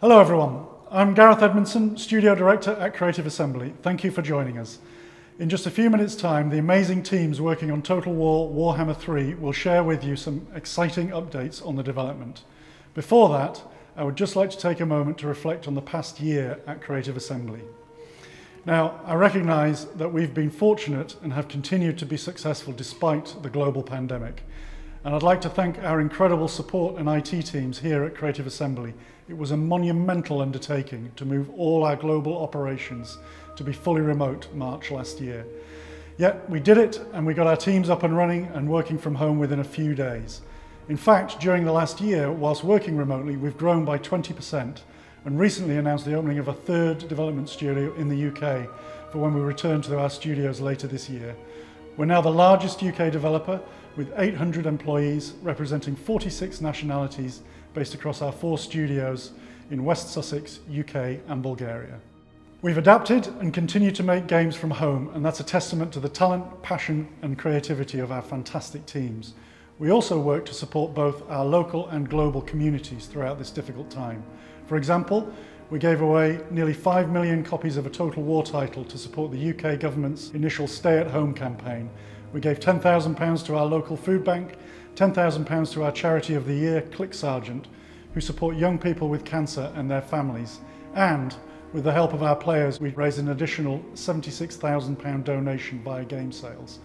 Hello everyone, I'm Gareth Edmondson, Studio Director at Creative Assembly. Thank you for joining us. In just a few minutes' time, the amazing teams working on Total War Warhammer 3 will share with you some exciting updates on the development. Before that, I would just like to take a moment to reflect on the past year at Creative Assembly. Now, I recognise that we've been fortunate and have continued to be successful despite the global pandemic. And I'd like to thank our incredible support and IT teams here at Creative Assembly. It was a monumental undertaking to move all our global operations to be fully remote March last year. Yet we did it, and we got our teams up and running and working from home within a few days. In fact, during the last year, whilst working remotely, we've grown by 20% and recently announced the opening of a third development studio in the UK for when we return to our studios later this year. We're now the largest UK developer with 800 employees representing 46 nationalities based across our 4 studios in West Sussex, UK and Bulgaria. We've adapted and continue to make games from home, and that's a testament to the talent, passion and creativity of our fantastic teams. We also work to support both our local and global communities throughout this difficult time. For example, we gave away nearly 5 million copies of a Total War title to support the UK government's initial stay-at-home campaign. We gave £10,000 to our local food bank, £10,000 to our charity of the year, Click Sergeant, who support young people with cancer and their families. And with the help of our players, we raised an additional £76,000 donation via game sales.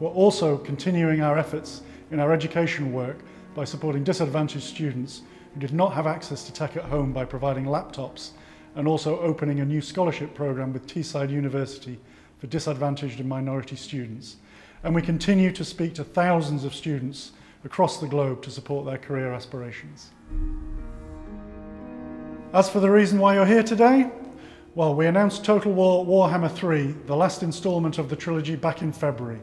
We're also continuing our efforts in our education work by supporting disadvantaged students who did not have access to tech at home by providing laptops, and also opening a new scholarship program with Teesside University for disadvantaged and minority students. And we continue to speak to thousands of students across the globe to support their career aspirations. As for the reason why you're here today, well, we announced Total War Warhammer 3, the last instalment of the trilogy, back in February.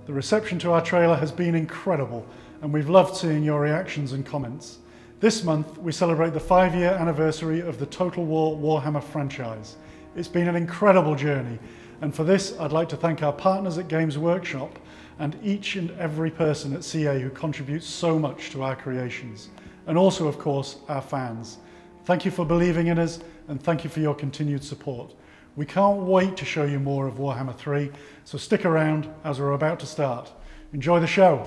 The reception to our trailer has been incredible, and we've loved seeing your reactions and comments. This month, we celebrate the 5-year anniversary of the Total War Warhammer franchise. It's been an incredible journey, and for this, I'd like to thank our partners at Games Workshop and each and every person at CA who contributes so much to our creations. And also, of course, our fans. Thank you for believing in us, and thank you for your continued support. We can't wait to show you more of Warhammer 3, so stick around as we're about to start. Enjoy the show.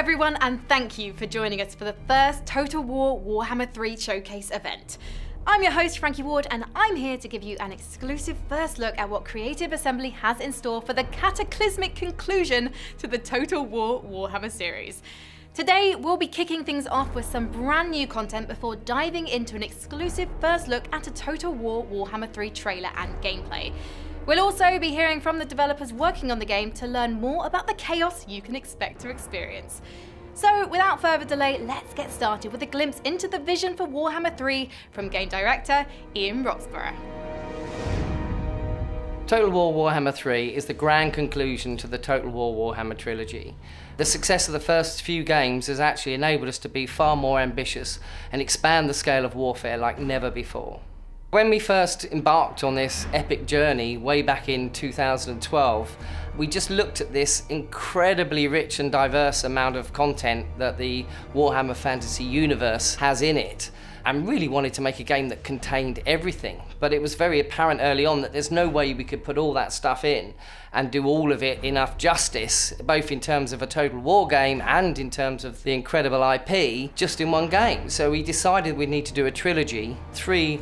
everyone, and thank you for joining us for the first Total War Warhammer 3 Showcase event. I'm your host Frankie Ward, and I'm here to give you an exclusive first look at what Creative Assembly has in store for the cataclysmic conclusion to the Total War Warhammer series. Today we'll be kicking things off with some brand new content before diving into an exclusive first look at a Total War Warhammer 3 trailer and gameplay. We'll also be hearing from the developers working on the game to learn more about the chaos you can expect to experience. So without further delay, let's get started with a glimpse into the vision for Warhammer 3 from game director Ian Roxburgh. Total War Warhammer 3 is the grand conclusion to the Total War Warhammer trilogy. The success of the first few games has actually enabled us to be far more ambitious and expand the scale of warfare like never before. When we first embarked on this epic journey way back in 2012, we just looked at this incredibly rich and diverse amount of content that the Warhammer Fantasy universe has in it, and really wanted to make a game that contained everything. But it was very apparent early on that there's no way we could put all that stuff in and do all of it enough justice, both in terms of a Total War game and in terms of the incredible IP, just in one game. So we decided we'd need to do a trilogy, 3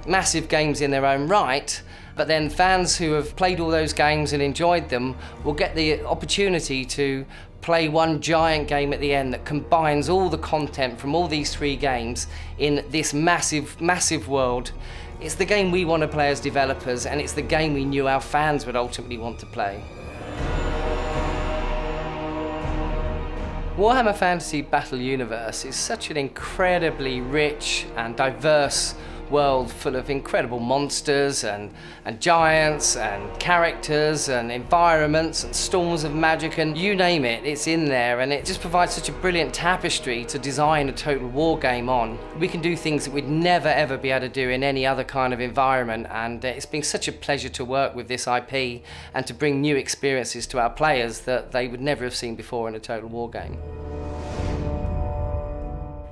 massive games in their own right, but then fans who have played all those games and enjoyed them will get the opportunity to play one giant game at the end that combines all the content from all these 3 games in this massive, massive world. It's the game we want to play as developers, and it's the game we knew our fans would ultimately want to play. Warhammer Fantasy Battle Universe is such an incredibly rich and diverse world full of incredible monsters and giants and characters and environments and storms of magic, and you name it, it's in there, and it just provides such a brilliant tapestry to design a Total War game on. We can do things that we'd never ever be able to do in any other kind of environment, and it's been such a pleasure to work with this IP and to bring new experiences to our players that they would never have seen before in a Total War game.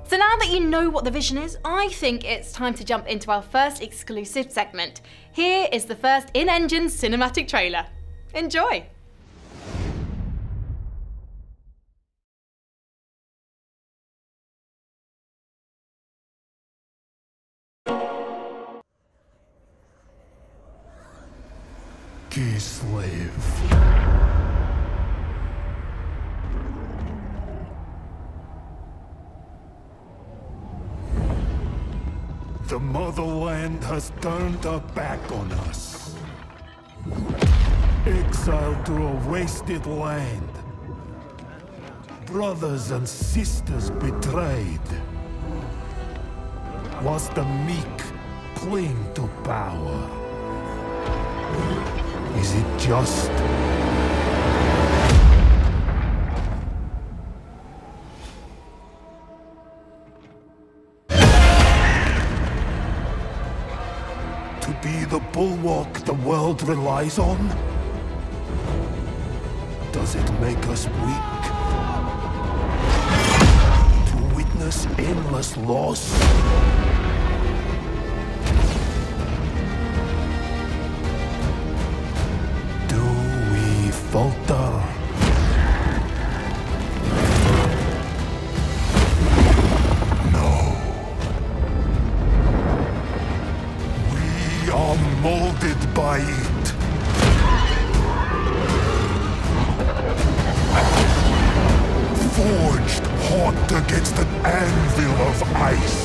So now that you know what the vision is, I think it's time to jump into our first exclusive segment. Here is the first in-engine cinematic trailer. Enjoy! Kislev. The motherland has turned her back on us. Exiled to a wasted land. Brothers and sisters betrayed. Whilst the meek cling to power. Is it just? To be the bulwark the world relies on? Does it make us weak? To witness endless loss? Do we falter? Molded by it. Forged hot against an anvil of ice.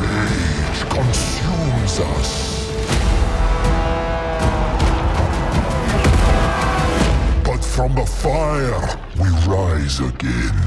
Rage consumes us. But from the fire, we rise again.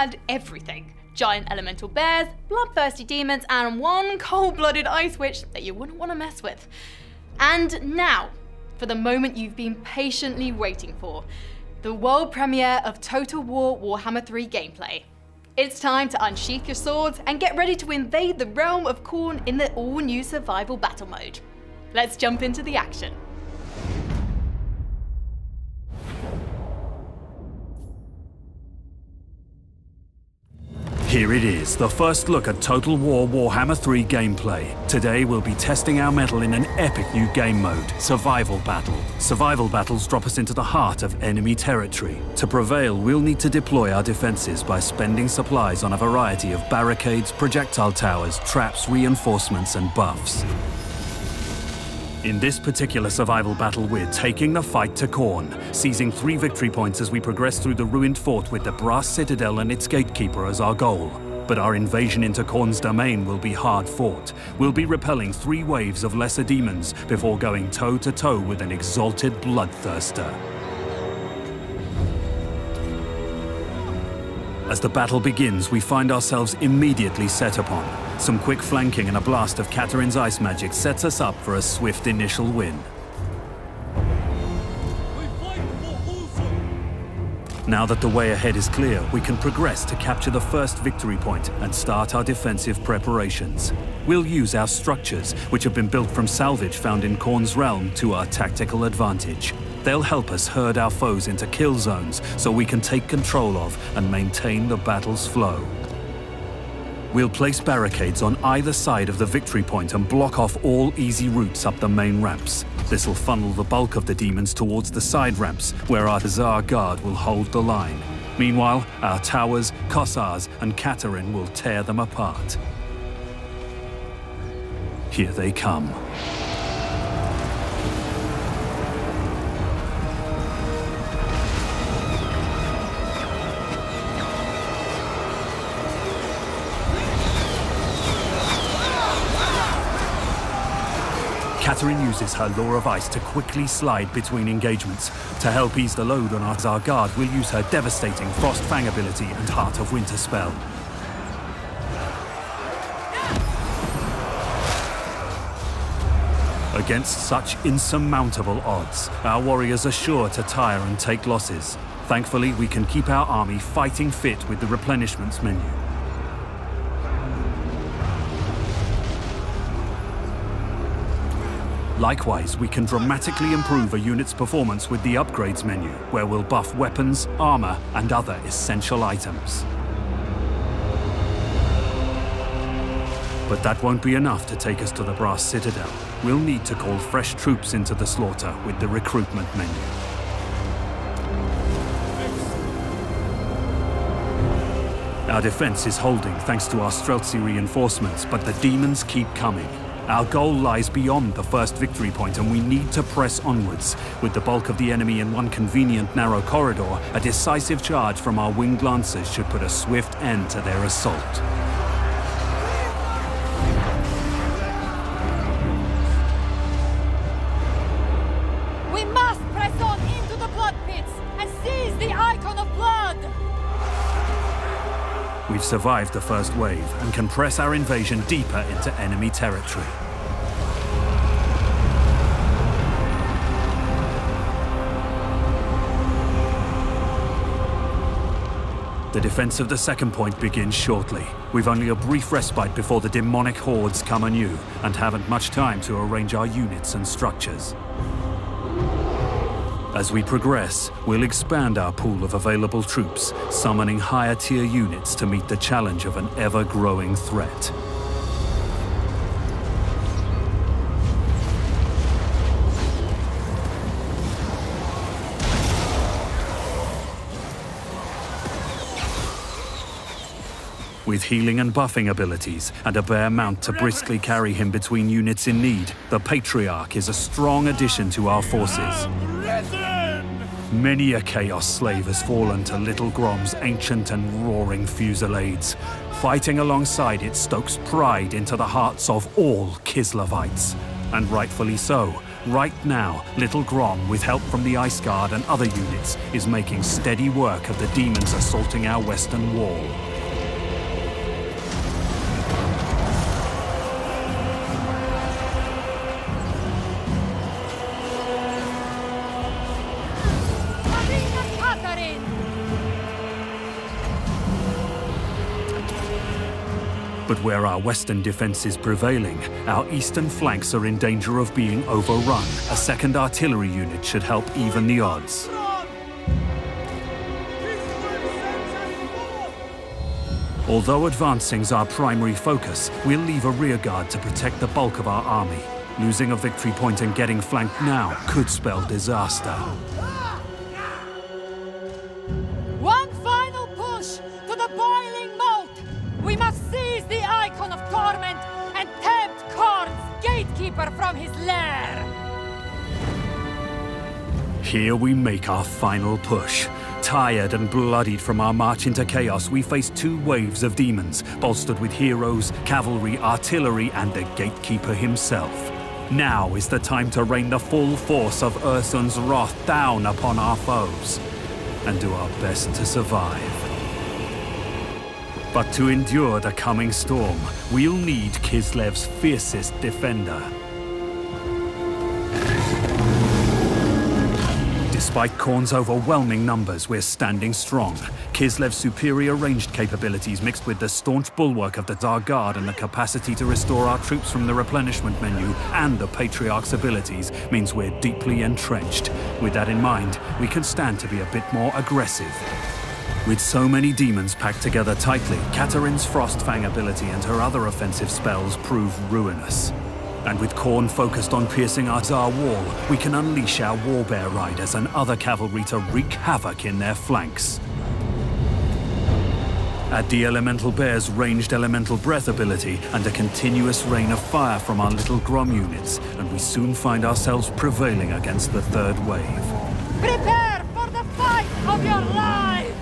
had everything. Giant elemental bears, bloodthirsty demons, and one cold-blooded ice witch that you wouldn't want to mess with. And now, for the moment you've been patiently waiting for, the world premiere of Total War Warhammer 3 gameplay. It's time to unsheath your swords and get ready to invade the realm of Khorne in the all-new survival battle mode. Let's jump into the action. Here it is, the first look at Total War Warhammer 3 gameplay. Today we'll be testing our mettle in an epic new game mode, Survival Battle. Survival battles drop us into the heart of enemy territory. To prevail, we'll need to deploy our defenses by spending supplies on a variety of barricades, projectile towers, traps, reinforcements, and buffs. In this particular survival battle, we're taking the fight to Khorne, seizing 3 victory points as we progress through the ruined fort with the Brass Citadel and its Gatekeeper as our goal. But our invasion into Khorne's domain will be hard fought. We'll be repelling 3 waves of lesser demons before going toe-to-toe with an exalted Bloodthirster. As the battle begins, we find ourselves immediately set upon. Some quick flanking and a blast of Katarin's ice magic sets us up for a swift initial win. Now that the way ahead is clear, we can progress to capture the first victory point and start our defensive preparations. We'll use our structures, which have been built from salvage found in Khorne's realm, to our tactical advantage. They'll help us herd our foes into kill zones so we can take control of and maintain the battle's flow. We'll place barricades on either side of the victory point and block off all easy routes up the main ramps. This will funnel the bulk of the demons towards the side ramps, where our Tsar Guard will hold the line. Meanwhile, our towers, Kossars, and Katarin will tear them apart. Here they come. Katarin uses her Law of Ice to quickly slide between engagements. To help ease the load on our Tsar Guard, we'll use her devastating Frost Fang ability and Heart of Winter spell. Against such insurmountable odds, our warriors are sure to tire and take losses. Thankfully, we can keep our army fighting fit with the replenishments menu. Likewise, we can dramatically improve a unit's performance with the upgrades menu, where we'll buff weapons, armor, and other essential items. But that won't be enough to take us to the Brass Citadel. We'll need to call fresh troops into the slaughter with the recruitment menu. Our defense is holding thanks to our Streltsy reinforcements, but the demons keep coming. Our goal lies beyond the first victory point, and we need to press onwards. With the bulk of the enemy in one convenient narrow corridor, a decisive charge from our winged lancers should put a swift end to their assault. We must press on into the blood pits and seize the icon of blood! We've survived the first wave and can press our invasion deeper into enemy territory. The defense of the second point begins shortly. We've only a brief respite before the demonic hordes come anew, and haven't much time to arrange our units and structures. As we progress, we'll expand our pool of available troops, summoning higher-tier units to meet the challenge of an ever-growing threat. With healing and buffing abilities, and a bear mount to briskly carry him between units in need, the Patriarch is a strong addition to our forces. Many a Chaos slave has fallen to Little Grom's ancient and roaring fusillades. Fighting alongside it stokes pride into the hearts of all Kislevites. And rightfully so. Right now, Little Grom, with help from the Ice Guard and other units, is making steady work of the demons assaulting our western wall. But where our western defense is prevailing, our eastern flanks are in danger of being overrun. A second artillery unit should help even the odds. Although advancing's our primary focus, we'll leave a rearguard to protect the bulk of our army. Losing a victory point and getting flanked now could spell disaster. One final push to the boiling moat! We must seize the icon of torment and tempt Khorne's Gatekeeper from his lair! Here we make our final push. Tired and bloodied from our march into chaos, we face two waves of demons, bolstered with heroes, cavalry, artillery, and the Gatekeeper himself. Now is the time to rain the full force of Ursun's wrath down upon our foes, and do our best to survive. But to endure the coming storm, we'll need Kislev's fiercest defender. Despite Khorne's overwhelming numbers, we're standing strong. Kislev's superior ranged capabilities mixed with the staunch bulwark of the Tsar Guard and the capacity to restore our troops from the replenishment menu and the Patriarch's abilities means we're deeply entrenched. With that in mind, we can stand to be a bit more aggressive. With so many demons packed together tightly, Katerin's Frostfang ability and her other offensive spells prove ruinous. And with Khorne focused on piercing our Tsar wall, we can unleash our Warbear Riders and other cavalry to wreak havoc in their flanks. Add the Elemental Bear's ranged Elemental Breath ability and a continuous rain of fire from our Little Grom units, and we soon find ourselves prevailing against the third wave. Prepare for the fight of your lives!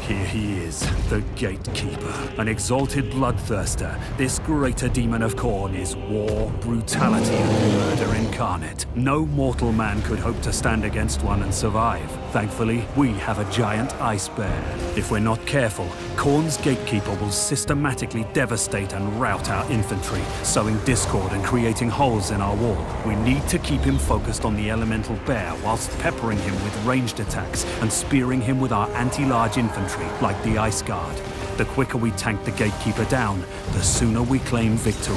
Here he is, the Gatekeeper, an exalted Bloodthirster. This greater demon of Khorne is war, brutality, and murder incarnate. No mortal man could hope to stand against one and survive. Thankfully, we have a giant ice bear. If we're not careful, Khorne's Gatekeeper will systematically devastate and rout our infantry, sowing discord and creating holes in our wall. We need to keep him focused on the Elemental Bear whilst peppering him with ranged attacks and spearing him with our anti-large infantry, like the Ice Guard. The quicker we tank the Gatekeeper down, the sooner we claim victory.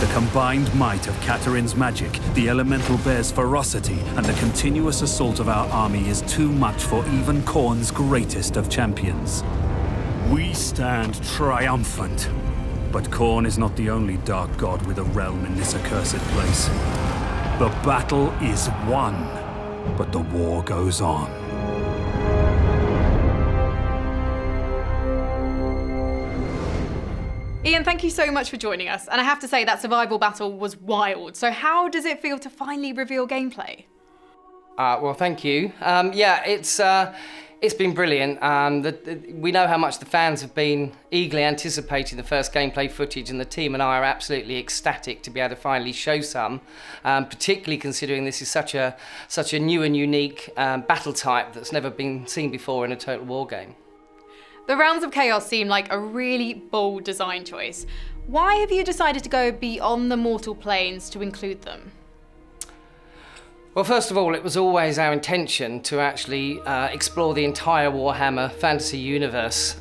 The combined might of Katerin's magic, the Elemental Bear's ferocity, and the continuous assault of our army is too much for even Khorne's greatest of champions. We stand triumphant. But Khorne is not the only dark god with a realm in this accursed place. The battle is won, but the war goes on. Ian, thank you so much for joining us. And I have to say that survival battle was wild. So how does it feel to finally reveal gameplay? Well, thank you. Yeah, it's been brilliant. We know how much the fans have been eagerly anticipating the first gameplay footage, and the team and I are absolutely ecstatic to be able to finally show some, particularly considering this is such a new and unique battle type that's never been seen before in a Total War game. The Realms of Chaos seem like a really bold design choice. Why have you decided to go beyond the mortal planes to include them? Well, first of all, it was always our intention to actually explore the entire Warhammer fantasy universe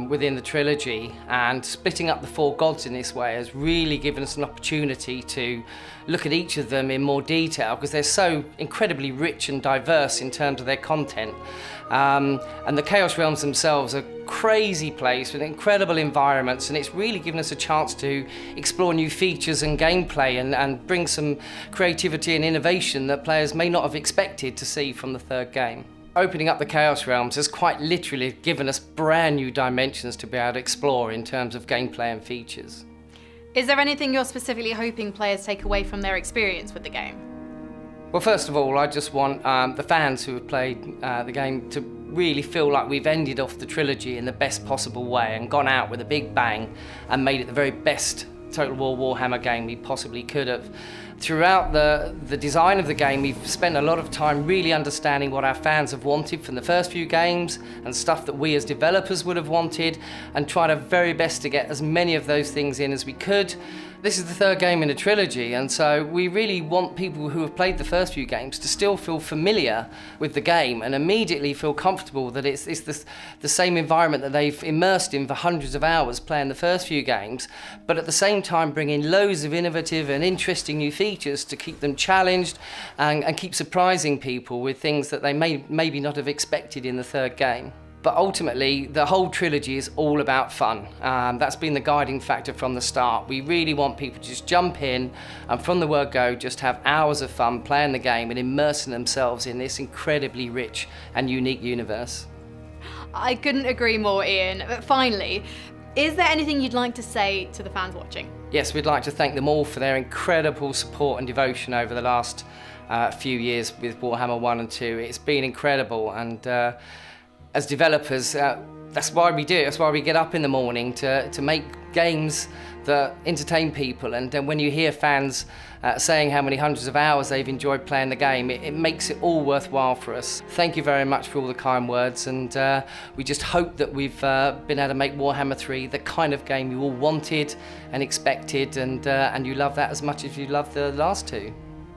within the trilogy, and splitting up the four gods in this way has really given us an opportunity to look at each of them in more detail, because they're so incredibly rich and diverse in terms of their content. And the Chaos Realms themselves are a crazy place with incredible environments, and it's really given us a chance to explore new features and gameplay and bring some creativity and innovation that players may not have expected to see from the third game. Opening up the Chaos Realms has quite literally given us brand new dimensions to be able to explore in terms of gameplay and features. Is there anything you're specifically hoping players take away from their experience with the game? Well, first of all, I just want the fans who have played the game to really feel like we've ended off the trilogy in the best possible way and gone out with a big bang and made it the very best Total War Warhammer game we possibly could have. Throughout the design of the game, we've spent a lot of time really understanding what our fans have wanted from the first few games and stuff that we as developers would have wanted, and tried our very best to get as many of those things in as we could. This is the third game in a trilogy, and so we really want people who have played the first few games to still feel familiar with the game and immediately feel comfortable that it's the same environment that they've immersed in for hundreds of hours playing the first few games, but at the same time bring in loads of innovative and interesting new features to keep them challenged and keep surprising people with things that they maybe not have expected in the third game. But ultimately, the whole trilogy is all about fun. That's been the guiding factor from the start. We really want people to just jump in and from the word go, just have hours of fun playing the game and immersing themselves in this incredibly rich and unique universe. I couldn't agree more, Ian. But finally, is there anything you'd like to say to the fans watching? Yes, we'd like to thank them all for their incredible support and devotion over the last few years with Warhammer 1 and 2. It's been incredible, and as developers, that's why we do it. That's why we get up in the morning to make games that entertain people. And then when you hear fans saying how many hundreds of hours they've enjoyed playing the game, it makes it all worthwhile for us. Thank you very much for all the kind words, and we just hope that we've been able to make Warhammer 3 the kind of game you all wanted and expected, and you love that as much as you love the last two.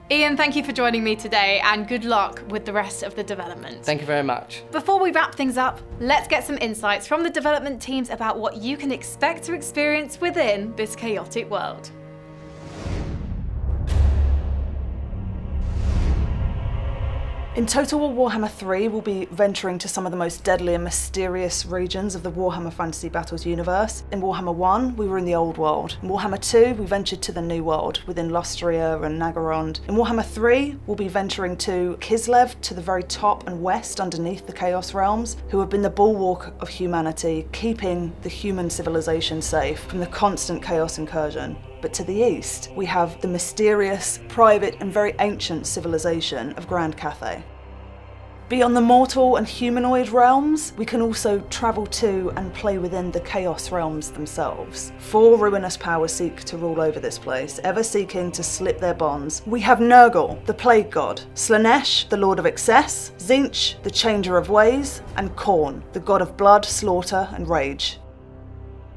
Ian, thank you for joining me today, and good luck with the rest of the development. Thank you very much. Before we wrap things up, let's get some insights from the development teams about what you can expect to experience within this chaotic world. In Total War Warhammer 3, we'll be venturing to some of the most deadly and mysterious regions of the Warhammer Fantasy Battles universe. In Warhammer 1, we were in the Old World. In Warhammer 2, we ventured to the New World, within Lustria and Nagorond. In Warhammer 3, we'll be venturing to Kislev, to the very top and west underneath the Chaos Realms, who have been the bulwark of humanity, keeping the human civilization safe from the constant chaos incursion. But to the east, we have the mysterious, private and very ancient civilization of Grand Cathay. Beyond the mortal and humanoid realms, we can also travel to and play within the Chaos Realms themselves. 4 ruinous powers seek to rule over this place, ever seeking to slip their bonds. We have Nurgle, the Plague God, Slanesh, the Lord of Excess, Tzeentch, the Changer of Ways, and Khorne, the God of Blood, Slaughter and Rage.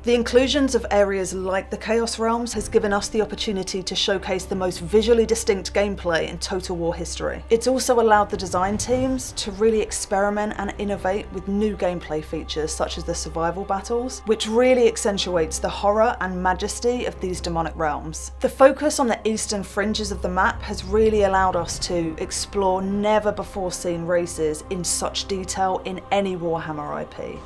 The inclusions of areas like the Chaos Realms has given us the opportunity to showcase the most visually distinct gameplay in Total War history. It's also allowed the design teams to really experiment and innovate with new gameplay features such as the survival battles, which really accentuates the horror and majesty of these demonic realms. The focus on the eastern fringes of the map has really allowed us to explore never before seen races in such detail in any Warhammer IP.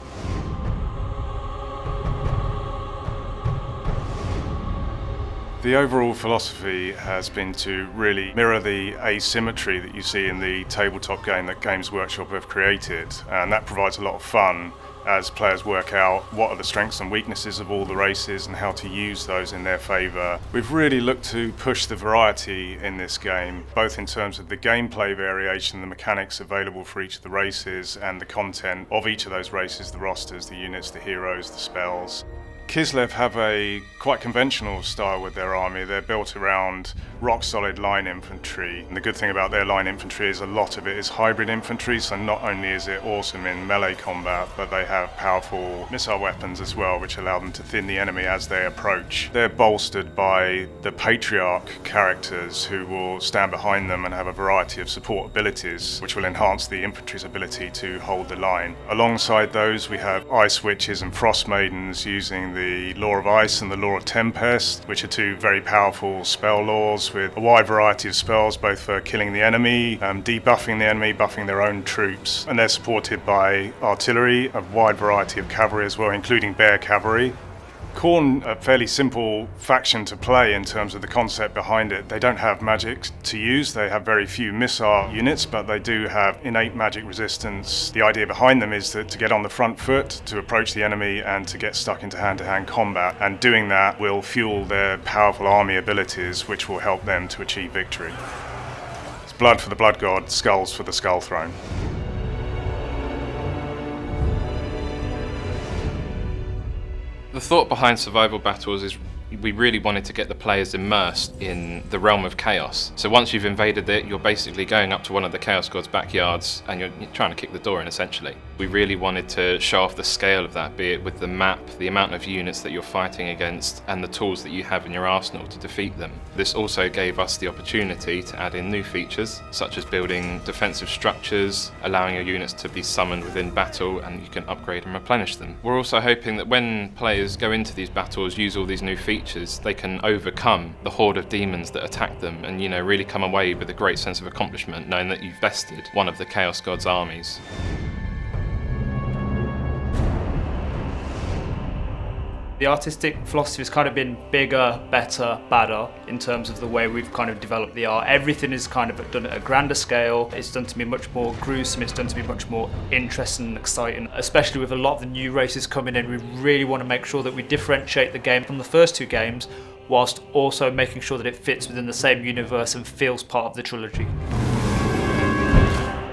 The overall philosophy has been to really mirror the asymmetry that you see in the tabletop game that Games Workshop have created, and that provides a lot of fun as players work out what are the strengths and weaknesses of all the races and how to use those in their favour. We've really looked to push the variety in this game, both in terms of the gameplay variation, the mechanics available for each of the races, and the content of each of those races, the rosters, the units, the heroes, the spells. Kislev have a quite conventional style with their army. They're built around rock-solid line infantry. And the good thing about their line infantry is a lot of it is hybrid infantry, so not only is it awesome in melee combat, but they have powerful missile weapons as well, which allow them to thin the enemy as they approach. They're bolstered by the Patriarch characters who will stand behind them and have a variety of support abilities, which will enhance the infantry's ability to hold the line. Alongside those, we have Ice Witches and Frost Maidens using the Law of Ice and the Law of Tempest, which are 2 very powerful spell laws with a wide variety of spells, both for killing the enemy, debuffing the enemy, buffing their own troops. And they're supported by artillery, a wide variety of cavalry as well, including bear cavalry. Khorne, a fairly simple faction to play in terms of the concept behind it. They don't have magic to use, they have very few missile units, but they do have innate magic resistance. The idea behind them is that to get on the front foot, to approach the enemy and to get stuck into hand-to-hand combat, and doing that will fuel their powerful army abilities, which will help them to achieve victory. It's blood for the Blood God, skulls for the Skull Throne. The thought behind survival battles is We really wanted to get the players immersed in the realm of chaos. So once you've invaded it, you're basically going up to one of the Chaos God's backyards and you're trying to kick the door in, essentially. We really wanted to show off the scale of that, be it with the map, the amount of units that you're fighting against, and the tools that you have in your arsenal to defeat them. This also gave us the opportunity to add in new features, such as building defensive structures, allowing your units to be summoned within battle, and you can upgrade and replenish them. We're also hoping that when players go into these battles, use all these new features, they can overcome the horde of demons that attack them and, really come away with a great sense of accomplishment, knowing that you've bested one of the Chaos God's armies. The artistic philosophy has kind of been bigger, better, badder in terms of the way we've kind of developed the art. Everything is kind of done at a grander scale. It's done to be much more gruesome, it's done to be much more interesting and exciting. Especially with a lot of the new races coming in, we really want to make sure that we differentiate the game from the first two games, whilst also making sure that it fits within the same universe and feels part of the trilogy.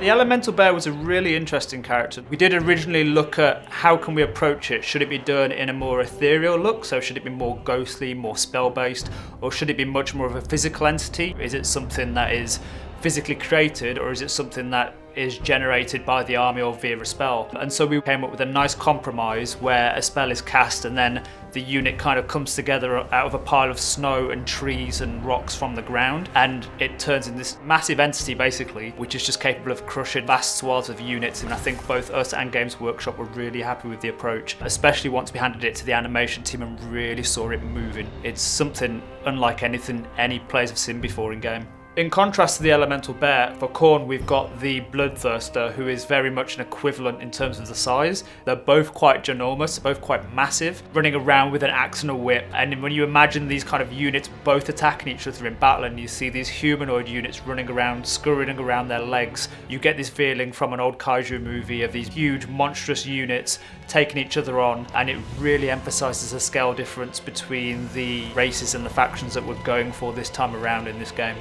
The Elemental Bear was a really interesting character. We did originally look at how can we approach it. Should it be done in a more ethereal look? So should it be more ghostly, more spell-based? Or should it be much more of a physical entity? Is it something that is physically created, or is it something that is generated by the army or via a spell? And so we came up with a nice compromise where a spell is cast and then the unit kind of comes together out of a pile of snow and trees and rocks from the ground, and it turns in this massive entity basically, which is just capable of crushing vast swaths of units. And I think both us and Games Workshop were really happy with the approach, especially once we handed it to the animation team and really saw it moving. It's something unlike anything any players have seen before in game. In contrast to the Elemental Bear, for Khorne we've got the Bloodthirster, who is very much an equivalent in terms of the size. They're both quite ginormous, both quite massive, running around with an axe and a whip. And when you imagine these kind of units both attacking each other in battle, and you see these humanoid units running around, scurrying around their legs, you get this feeling from an old kaiju movie of these huge monstrous units taking each other on, and it really emphasises the scale difference between the races and the factions that we're going for this time around in this game.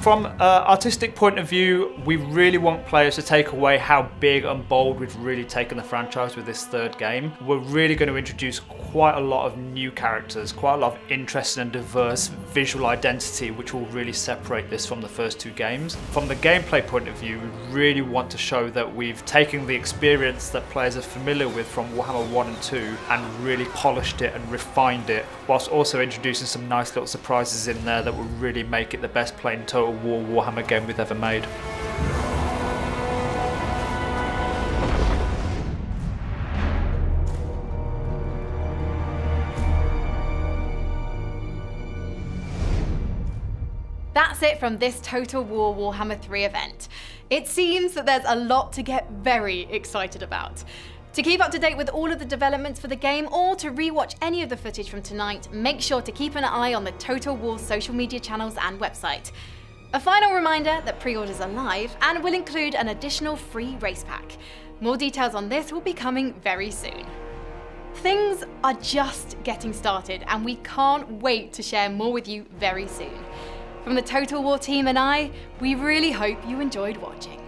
From an artistic point of view, we really want players to take away how big and bold we've really taken the franchise with this third game. We're really going to introduce quite a lot of new characters, quite a lot of interesting and diverse visual identity, which will really separate this from the first two games. From the gameplay point of view, we really want to show that we've taken the experience that players are familiar with from Warhammer 1 and 2 and really polished it and refined it, whilst also introducing some nice little surprises in there that will really make it the best playing Total War Warhammer game we've ever made. That's it from this Total War Warhammer 3 event. It seems that there's a lot to get very excited about. To keep up to date with all of the developments for the game, or to rewatch any of the footage from tonight, make sure to keep an eye on the Total War social media channels and website. A final reminder that pre-orders are live and will include an additional free race pack. More details on this will be coming very soon. Things are just getting started, and we can't wait to share more with you very soon. From the Total War team and I, we really hope you enjoyed watching.